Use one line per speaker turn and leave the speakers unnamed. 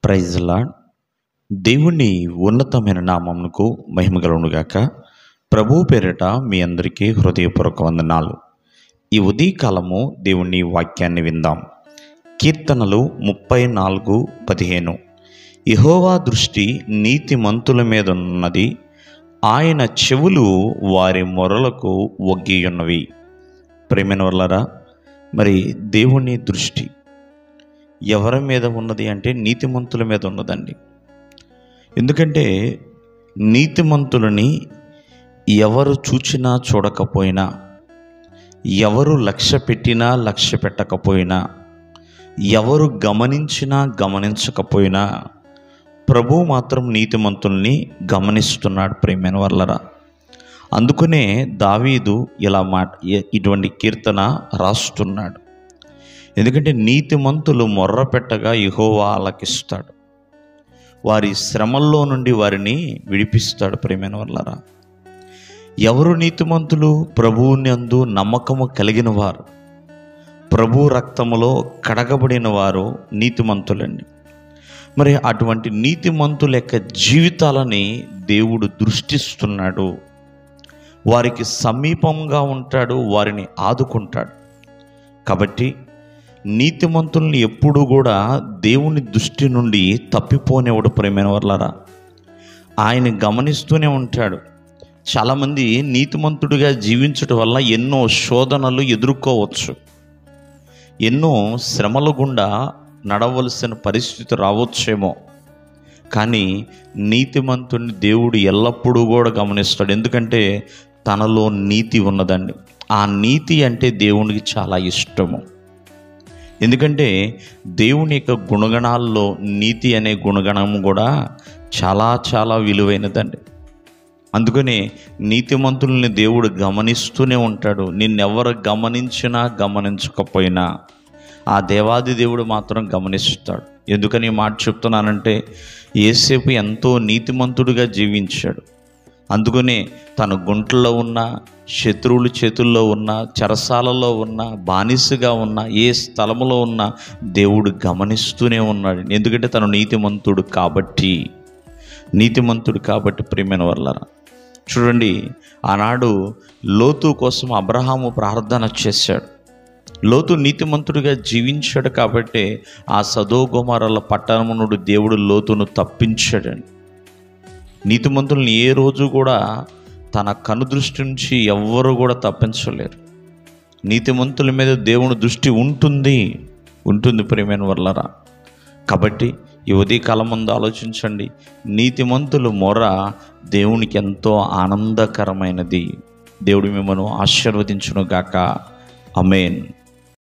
Praise lord. దేవుని ఉన్నతమైన నామమునకు మహిమ కలుగునుగాక. ప్రభువు పేరిట మీ అందరికీ హృదయపూర్వక వందనాలు. ఈ ఉదయకాలము దేవుని వాక్యాన్ని విందాం. కీర్తనలు 34:15. యెహోవా దృష్టి నీతిమంతుల మీద ఉన్నది, ఆయన చెవులు వారి మొరలకు ఒగ్గియున్నవి. ప్రియమైన వాళ్ళారా, మరి దేవుని దృష్టి ఎవరి మీద ఉన్నది అంటే నీతిమంతుల మీద ఉన్నదండి. ఎందుకంటే నీతిమంతులని ఎవరు చూచినా చూడకపోయినా, ఎవరు లక్ష్య పెట్టినా లక్ష్య పెట్టకపోయినా, ఎవరు గమనించినా గమనించకపోయినా ప్రభువు మాత్రం నీతిమంతుల్ని గమనిస్తున్నాడు. ప్రియమైన వాళ్ళరా, అందుకనే దావీదు ఇటువంటి కీర్తన రాస్తున్నాడు. ఎందుకంటే నీతిమంతులు మొర్ర పెట్టగా యెహోవా ఆలకిస్తాడు, వారి శ్రమల్లో నుండి వారిని విడిపిస్తాడు. ప్రియమైన వాళ్ళరా, ఎవరు నీతిమంతులు? ప్రభువుని అందు నమ్మకము కలిగిన వారు, ప్రభు రక్తములో కడగబడిన వారు నీతిమంతులండి. మరి అటువంటి నీతిమంతుల యొక్క జీవితాలని దేవుడు దృష్టిస్తున్నాడు, వారికి సమీపంగా ఉంటాడు, వారిని ఆదుకుంటాడు. కాబట్టి నీతిమంతుల్ని ఎప్పుడూ కూడా దేవుని దృష్టి నుండి తప్పిపోనివ్వడు. ప్రియమైన వాళ్ళారా, ఆయన గమనిస్తూనే ఉంటాడు. చాలామంది నీతిమంతుడిగా జీవించడం వల్ల ఎన్నో శోధనలు ఎదుర్కోవచ్చు, ఎన్నో శ్రమల గుండా నడవలసిన పరిస్థితి రావచ్చేమో. కానీ నీతిమంతుడిని దేవుడు ఎల్లప్పుడూ కూడా గమనిస్తాడు. ఎందుకంటే తనలో నీతి ఉన్నదండి. ఆ నీతి అంటే దేవునికి చాలా ఇష్టము. ఎందుకంటే దేవుని యొక్క గుణగణాల్లో నీతి అనే గుణగణము కూడా చాలా చాలా విలువైనదండి. అందుకనే నీతిమంతుల్ని దేవుడు గమనిస్తూనే ఉంటాడు. నిన్నెవరు గమనించినా గమనించకపోయినా ఆ దేవాది దేవుడు మాత్రం గమనిస్తాడు. ఎందుకని మాట చెప్తున్నానంటే, యేసేపు ఎంతో నీతిమంతుడిగా జీవించాడు. అందుకనే తన గుంటల్లో ఉన్న, శత్రువుల చేతుల్లో ఉన్న, చెరసాలలో ఉన్న, బానిసగా ఉన్న, ఏ స్థలములో ఉన్న దేవుడు గమనిస్తూనే ఉన్నాడు. ఎందుకంటే తను నీతిమంతుడు కాబట్టి. ప్రియమైన వాళ్ళారా, చూడండి, ఆనాడు లోతు కోసం అబ్రహాము ప్రార్థన చేశాడు. లోతు నీతిమంతుడిగా జీవించాడు కాబట్టి ఆ సొదొమ గొమొర్రా పట్టణము నుండి దేవుడు లోతును తప్పించాడండి. నీతిమంతుల్ని ఏ రోజు కూడా తన కనుదృష్టి నుంచి ఎవ్వరూ కూడా తప్పించలేరు. నీతిమంతుల మీద దేవుని దృష్టి ఉంటుంది ప్రియమైన వాళ్ళారా. కాబట్టి ఈ ఉదయకాలం ముందు ఆలోచించండి, నీతిమంతుల మొర దేవునికి ఎంతో ఆనందకరమైనది. దేవుడు మిమ్మల్ని ఆశీర్వదించును గాక. ఆమేన్.